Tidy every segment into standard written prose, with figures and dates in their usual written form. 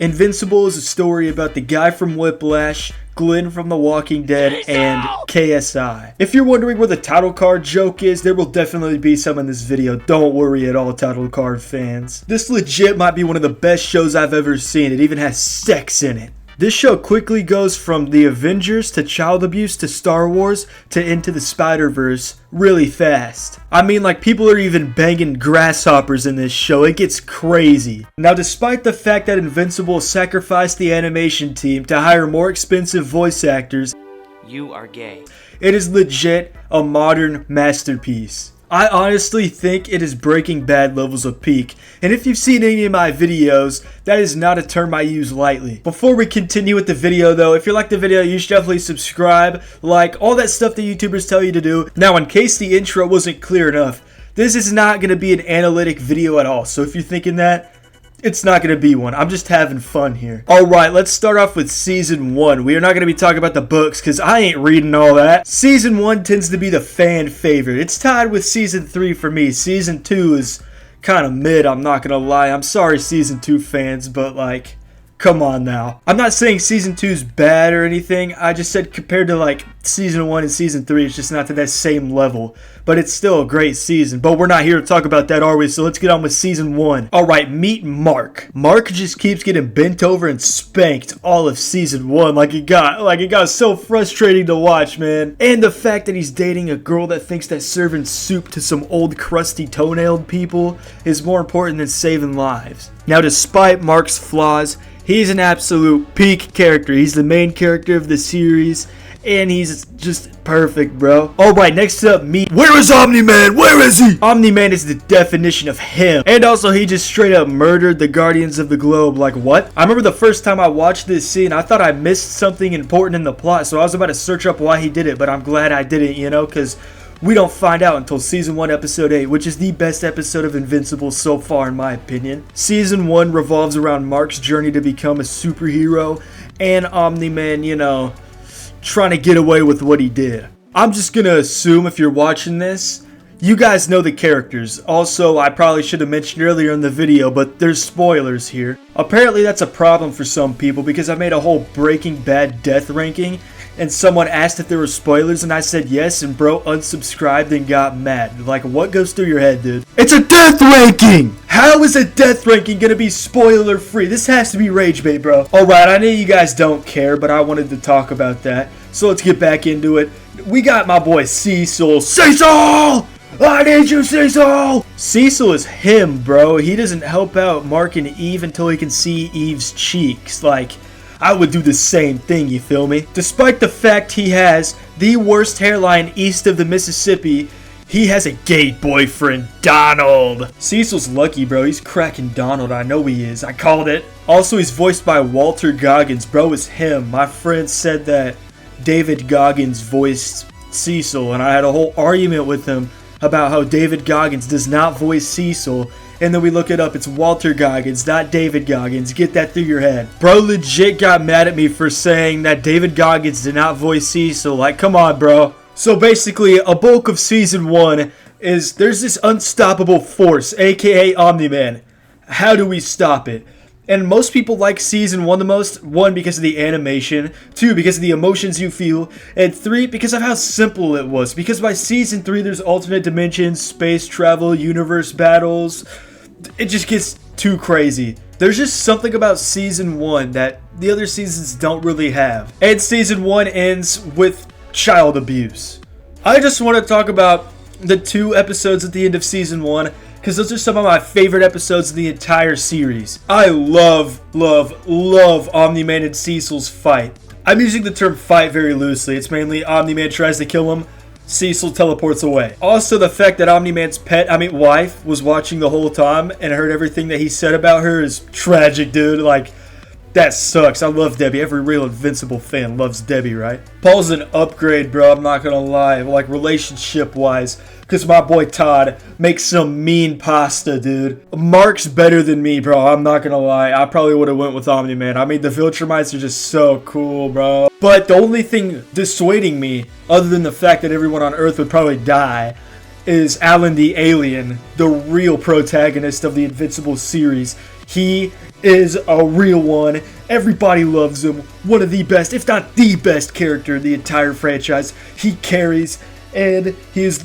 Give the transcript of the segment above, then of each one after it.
Invincible is a story about the guy from Whiplash, Glenn from The Walking Dead, and KSI. If you're wondering where the title card joke is, there will definitely be some in this video. Don't worry at all, title card fans. This legit might be one of the best shows I've ever seen. It even has sex in it. This show quickly goes from the Avengers to child abuse to Star Wars to Into the Spider-Verse really fast. I mean, like, people are even banging grasshoppers in this show. It gets crazy. Now, despite the fact that Invincible sacrificed the animation team to hire more expensive voice actors, you are gay. It is legit a modern masterpiece. I honestly think it is Breaking Bad levels of peak, and if you've seen any of my videos, that is not a term I use lightly. Before we continue with the video though, if you like the video, you should definitely subscribe, like, all that stuff that YouTubers tell you to do. Now, in case the intro wasn't clear enough, this is not going to be an analytic video at all, so if you're thinking that, it's not going to be one. I'm just having fun here. Alright, let's start off with Season 1. We are not going to be talking about the books because I ain't reading all that. Season 1 tends to be the fan favorite. It's tied with Season 3 for me. Season 2 is kind of mid, I'm not going to lie. I'm sorry, Season 2 fans, but like, come on now. I'm not saying Season 2 is bad or anything. I just said compared to like Season 1 and Season 3, it's just not to that same level. But it's still a great season. But we're not here to talk about that, are we? So let's get on with Season 1. Alright, meet Mark. Mark just keeps getting bent over and spanked all of Season 1. Like it got so frustrating to watch, man. And the fact that he's dating a girl that thinks that serving soup to some old crusty toenailed people is more important than saving lives. Now, despite Mark's flaws, he's an absolute peak character. He's the main character of the series, and he's just perfect, bro. Alright, next up, where is Omni-Man? Where is he? Omni-Man is the definition of him. And also, he just straight up murdered the Guardians of the Globe. Like, what? I remember the first time I watched this scene, I thought I missed something important in the plot, so I was about to search up why he did it, but I'm glad I didn't, you know, because we don't find out until Season 1, Episode 8, which is the best episode of Invincible so far, in my opinion. Season 1 revolves around Mark's journey to become a superhero, and Omni-Man, you know, trying to get away with what he did. I'm just gonna assume if you're watching this, you guys know the characters. Also, I probably should have mentioned earlier in the video, but there's spoilers here. Apparently that's a problem for some people because I made a whole Breaking Bad death ranking, and someone asked if there were spoilers, and I said yes, and bro unsubscribed and got mad. Like, what goes through your head, dude? It's a death ranking! How is a death ranking gonna be spoiler free? This has to be rage bait, bro. Alright, I know you guys don't care, but I wanted to talk about that. So let's get back into it. We got my boy Cecil. Cecil! I need you, Cecil! Cecil is him, bro. He doesn't help out Mark and Eve until he can see Eve's cheeks. Like, I would do the same thing, you feel me? Despite the fact he has the worst hairline east of the Mississippi, he has a gay boyfriend, Donald. Cecil's lucky, bro. He's cracking Donald. I know he is. I called it. Also, he's voiced by Walter Goggins. Bro, it's him. My friend said that David Goggins voiced Cecil, and I had a whole argument with him about how David Goggins does not voice Cecil. And then we look it up, it's Walter Goggins, not David Goggins. Get that through your head. Bro legit got mad at me for saying that David Goggins did not voice Cecil. Like, come on, bro. So basically, a bulk of Season 1 is there's this unstoppable force, aka Omni-Man. How do we stop it? And most people like Season 1 the most. 1, because of the animation. 2, because of the emotions you feel. And 3, because of how simple it was. Because by Season 3, there's alternate dimensions, space travel, universe battles. It just gets too crazy. There's just something about Season 1 that the other seasons don't really have. And Season 1 ends with child abuse. I just want to talk about the 2 episodes at the end of Season 1, because those are some of my favorite episodes in the entire series. I love Omni-Man and Cecil's fight. I'm using the term fight very loosely. It's mainly Omni-Man tries to kill him, Cecil teleports away. Also, the fact that Omni-Man's wife was watching the whole time and heard everything that he said about her is tragic, dude. Like, that sucks. I love Debbie. Every real Invincible fan loves Debbie, right? Paul's an upgrade, bro. I'm not gonna lie. Like, relationship-wise. Because my boy Todd makes some mean pasta, dude. Mark's better than me, bro. I'm not gonna lie. I probably would have went with Omni-Man. I mean, the Viltrumites are just so cool, bro. But the only thing dissuading me, other than the fact that everyone on Earth would probably die, is Alan the Alien, the real protagonist of the Invincible series. He is a real one. Everybody loves him. One of the best, if not the best character in the entire franchise. He carries, and he is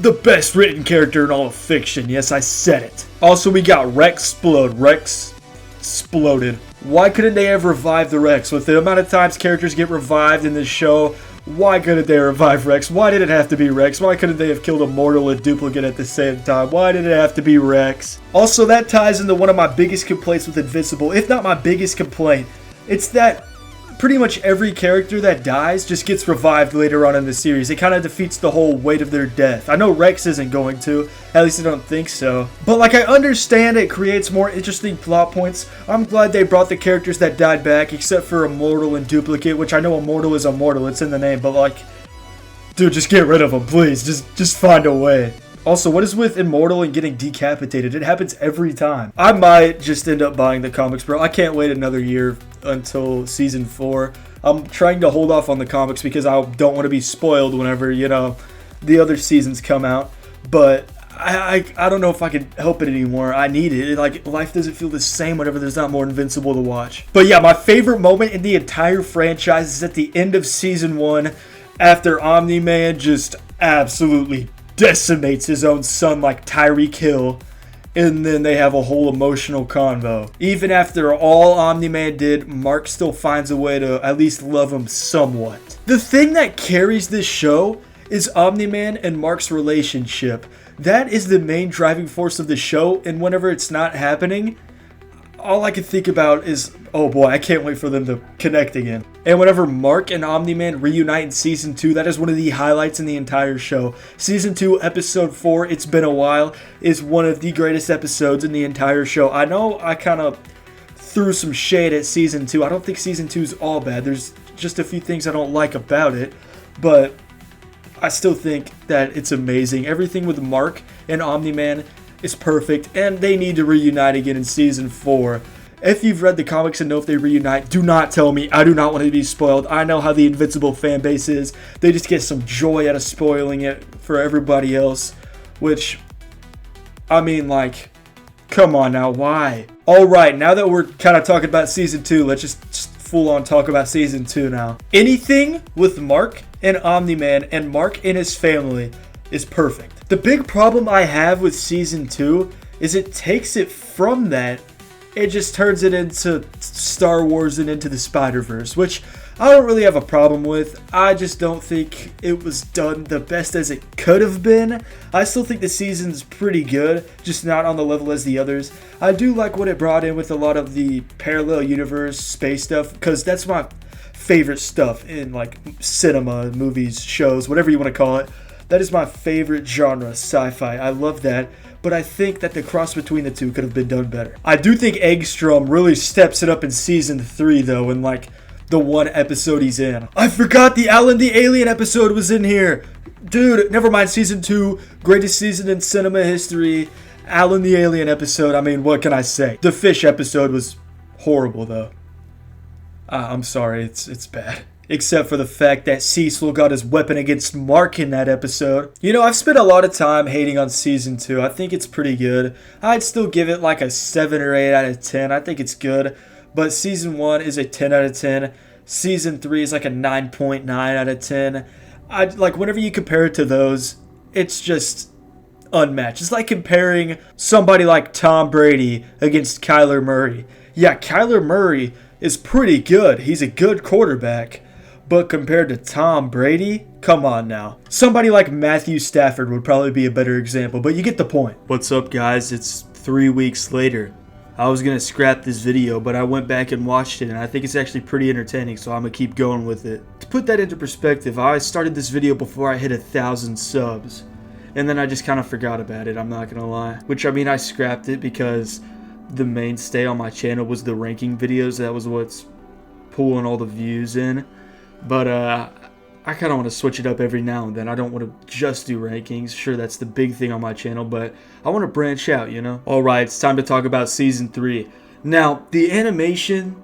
the best written character in all of fiction. Yes, I said it. Also, we got Rex Explode. Rex exploded. Why couldn't they have revived the Rex? With the amount of times characters get revived in this show, why couldn't they revive Rex? Why did it have to be Rex? Why couldn't they have killed Immortal and Duplicate at the same time? Why did it have to be Rex? Also, that ties into one of my biggest complaints with Invincible, if not my biggest complaint. It's that pretty much every character that dies just gets revived later on in the series. It kind of defeats the whole weight of their death. I know Rex isn't going to, at least I don't think so. But like, I understand it creates more interesting plot points. I'm glad they brought the characters that died back, except for Immortal and Duplicate, which I know Immortal is Immortal, it's in the name, but like, dude, just get rid of them, please. Just find a way. Also, what is with Immortal and getting decapitated? It happens every time. I might just end up buying the comics, bro. I can't wait another year until season 4. I'm trying to hold off on the comics because I don't want to be spoiled whenever, you know, the other seasons come out. But I don't know if I can help it anymore. I need it. Like, life doesn't feel the same whenever there's not more Invincible to watch. But yeah, my favorite moment in the entire franchise is at the end of season 1 after Omni-Man just absolutely decimates his own son like Tyreek Hill, and then they have a whole emotional convo. Even after all Omni-Man did, Mark still finds a way to at least love him somewhat. The thing that carries this show is Omni-Man and Mark's relationship. That is the main driving force of the show, and whenever it's not happening, all I can think about is, oh boy, I can't wait for them to connect again. And whenever Mark and Omni-Man reunite in Season 2, that is one of the highlights in the entire show. Season 2, Episode 4, It's Been a While, is one of the greatest episodes in the entire show. I know I kind of threw some shade at Season 2. I don't think Season 2 is all bad. There's just a few things I don't like about it, but I still think that it's amazing. Everything with Mark and Omni-Man is perfect, and they need to reunite again in Season 4. If you've read the comics and know if they reunite, do not tell me. I do not want to be spoiled. I know how the Invincible fan base is. They just get some joy out of spoiling it for everybody else, which, I mean, like, come on now, why? Alright, now that we're kind of talking about Season 2, let's just full on talk about Season 2 now. Anything with Mark and Omni-Man and Mark and his family is perfect. The big problem I have with Season 2 is it takes it from that, it just turns it into Star Wars and into the Spider-Verse, which I don't really have a problem with. I just don't think it was done the best as it could have been. I still think the season's pretty good, just not on the level as the others. I do like what it brought in with a lot of the parallel universe space stuff, because that's my favorite stuff in like cinema, movies, shows, whatever you want to call it. That is my favorite genre, sci-fi. I love that. But I think that the cross between the two could have been done better. I do think Eggstrom really steps it up in Season 3, though, in like the one episode he's in. I forgot the Alan the Alien episode was in here. Dude, never mind. Season 2, greatest season in cinema history. Alan the Alien episode, I mean, what can I say? The fish episode was horrible, though. I'm sorry, it's bad. Except for the fact that Cecil got his weapon against Mark in that episode. You know, I've spent a lot of time hating on Season 2. I think it's pretty good. I'd still give it like a 7 or 8 out of 10. I think it's good. But Season 1 is a 10 out of 10. Season 3 is like a 9.9 out of 10. Like, whenever you compare it to those, it's just unmatched. It's like comparing somebody like Tom Brady against Kyler Murray. Yeah, Kyler Murray is pretty good. He's a good quarterback. But compared to Tom Brady, come on now. Somebody like Matthew Stafford would probably be a better example, but you get the point. What's up, guys? It's 3 weeks later. I was going to scrap this video, but I went back and watched it, and I think it's actually pretty entertaining, so I'm going to keep going with it. To put that into perspective, I started this video before I hit 1,000 subs, and then I just kind of forgot about it, I'm not going to lie. Which, I mean, I scrapped it because the mainstay on my channel was the ranking videos. That was what's pulling all the views in. But I kind of want to switch it up every now and then. I don't want to just do rankings. Sure, that's the big thing on my channel, but I want to branch out, you know? Alright, it's time to talk about Season 3. Now, the animation,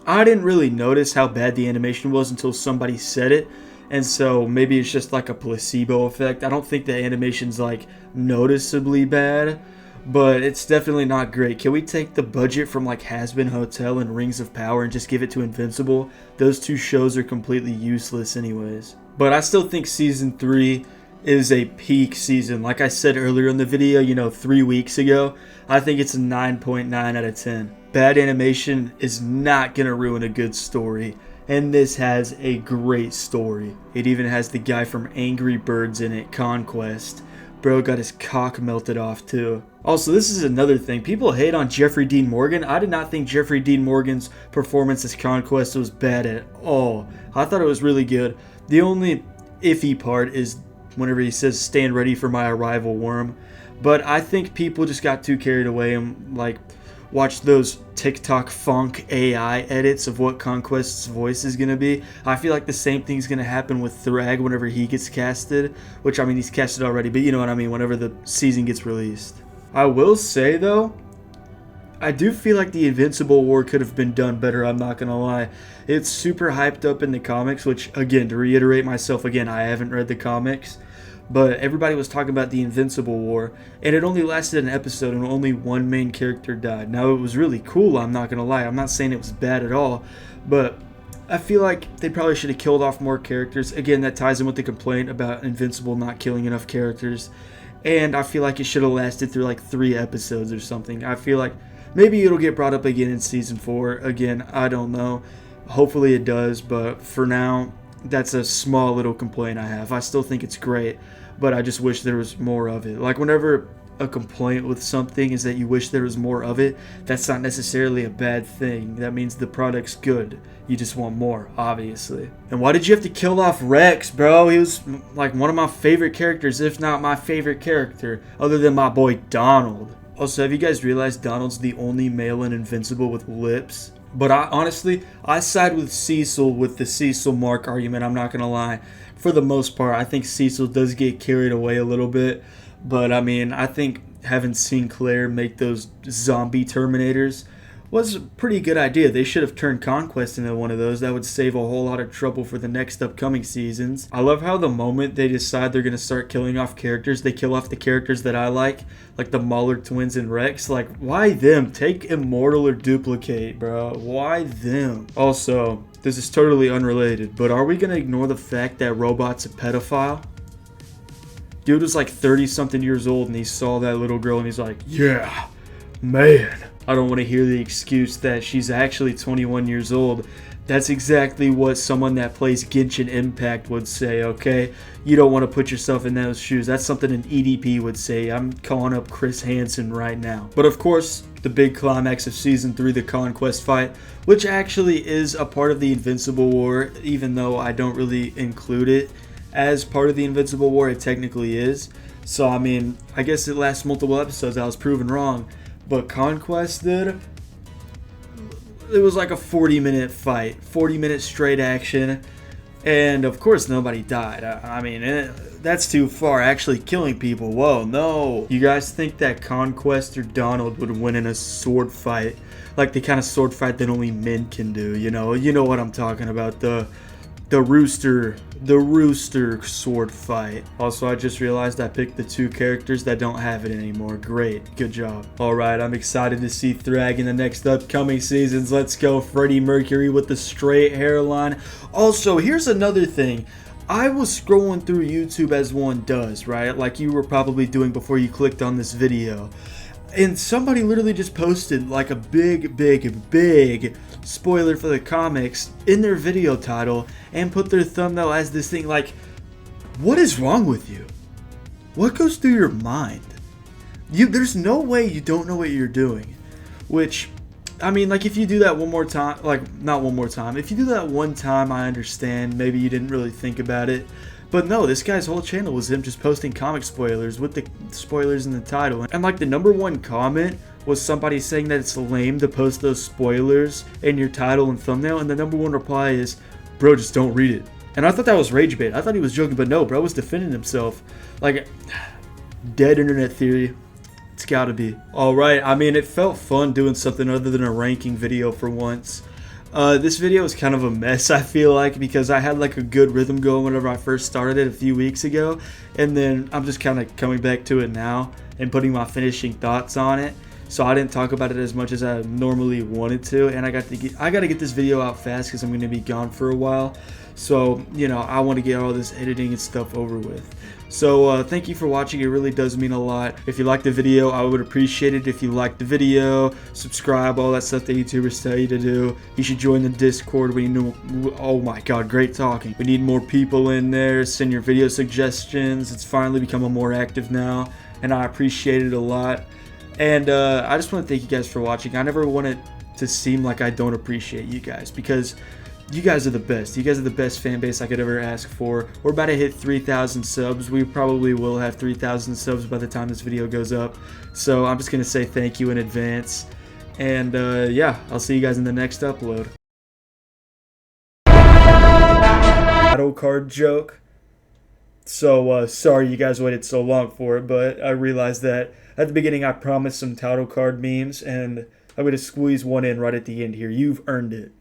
I didn't really notice how bad the animation was until somebody said it. And so maybe it's just like a placebo effect. I don't think the animation's like noticeably bad. but it's definitely not great. Can we take the budget from like Has-Been Hotel and Rings of Power and just give it to Invincible? Those two shows are completely useless anyways. But I still think season 3 is a peak season. Like I said earlier in the video, 3 weeks ago, I think it's a 9.9 out of 10. Bad animation is not gonna ruin a good story, and this has a great story. It even has the guy from Angry Birds in it, Conquest. Bro got his cock melted off too. Also, this is another thing. People hate on Jeffrey Dean Morgan. I did not think Jeffrey Dean Morgan's performance as Conquest was bad at all. I thought it was really good. The only iffy part is whenever he says, "Stand ready for my arrival, worm." But I think people just got too carried away and watched those TikTok funk AI edits of what Conquest's voice is going to be. I feel like the same thing's going to happen with Thrag whenever he gets casted. Which, I mean, he's casted already, but you know what I mean, whenever the season gets released. I will say, though, I do feel like the Invincible War could have been done better, I'm not going to lie. It's super hyped up in the comics, which, again, to reiterate myself again, I haven't read the comics. But everybody was talking about the Invincible War, and it only lasted an episode and only one main character died. Now, it was really cool, I'm not going to lie. I'm not saying it was bad at all, but I feel like they probably should have killed off more characters. Again, that ties in with the complaint about Invincible not killing enough characters. And I feel like it should have lasted through like 3 episodes or something. I feel like maybe it'll get brought up again in season 4. Again, I don't know. Hopefully it does, but for now, that's a small little complaint I have. I still think it's great, but I just wish there was more of it. Like whenever a complaint with something is that you wish there was more of it, that's not necessarily a bad thing. That means the product's good. You just want more, obviously. And why did you have to kill off Rex, bro? He was like one of my favorite characters, if not my favorite character, other than my boy Donald. Also, have you guys realized Donald's the only male in Invincible with lips? But honestly, I side with Cecil with the Cecil Mark argument, I'm not going to lie. For the most part, I think Cecil does get carried away a little bit. But, I mean, I think having Sinclair make those zombie Terminators was a pretty good idea. They should have turned Conquest into one of those. That would save a whole lot of trouble for the next upcoming seasons. I love how the moment they decide they're going to start killing off characters, they kill off the characters that I like the Mauler twins and Rex. Like, why them? Take Immortal or Duplicate, bro. Why them? Also, this is totally unrelated, but are we going to ignore the fact that Robot's a pedophile? Dude was like 30-something years old and he saw that little girl and he's like, yeah, man. I don't want to hear the excuse that she's actually 21 years old. That's exactly what someone that plays Genshin Impact would say, okay? You don't want to put yourself in those shoes. That's something an EDP would say. I'm calling up Chris Hansen right now. But of course, the big climax of Season 3, the Conquest fight, which actually is a part of the Invincible War, even though I don't really include it as part of the Invincible War, it technically is. So, I mean, I guess it lasts multiple episodes. I was proven wrong. But Conquest did. It was like a 40-minute fight. 40-minute straight action. And, of course, nobody died. I mean, that's too far. Actually killing people. Whoa, no. You guys think that Conquest or Donald would win in a sword fight? Like the kind of sword fight that only men can do, you know? You know what I'm talking about. The rooster sword fight. Also, I just realized I picked the 2 characters that don't have it anymore. Great, good job. Alright, I'm excited to see Thrag in the next upcoming seasons. Let's go, Freddie Mercury with the straight hairline. Also, here's another thing. I was scrolling through YouTube as one does, right? Like you were probably doing before you clicked on this video. And somebody literally just posted like a big spoiler for the comics in their video title and put their thumbnail as this thing. Like, what is wrong with you? What goes through your mind? There's no way you don't know what you're doing. Which, I mean, like if you do that one more time, like not one more time. If you do that one time, I understand. Maybe you didn't really think about it. But no, this guy's whole channel was him just posting comic spoilers with the spoilers in the title. And like the #1 comment was somebody saying that it's lame to post those spoilers in your title and thumbnail. And the #1 reply is, bro, just don't read it. And I thought that was rage bait. I thought he was joking, but no, bro was defending himself. Like, dead internet theory. It's gotta be. Alright, I mean, it felt fun doing something other than a ranking video for once. This video is kind of a mess, I feel like, because I had like a good rhythm going whenever I first started it a few weeks ago, and then I'm just kind of coming back to it now and putting my finishing thoughts on it. So I didn't talk about it as much as I normally wanted to, and I got to get this video out fast because I'm going to be gone for a while. So, you know, I want to get all this editing and stuff over with. So thank you for watching. It really does mean a lot. If you liked the video, I would appreciate it if you liked the video, subscribe, all that stuff that YouTubers tell you to do. You should join the Discord. We need oh my god, great talking. We need more people in there. Send your video suggestions. It's finally becoming more active now, and I appreciate it a lot. And I just want to thank you guys for watching. I never want it to seem like I don't appreciate you guys, because you guys are the best. You guys are the best fan base I could ever ask for. We're about to hit 3,000 subs. We probably will have 3,000 subs by the time this video goes up. So I'm just going to say thank you in advance. And yeah, I'll see you guys in the next upload. Battle card joke. So sorry you guys waited so long for it, but I realized that at the beginning I promised some title card memes, and I'm going to squeeze one in right at the end here. You've earned it.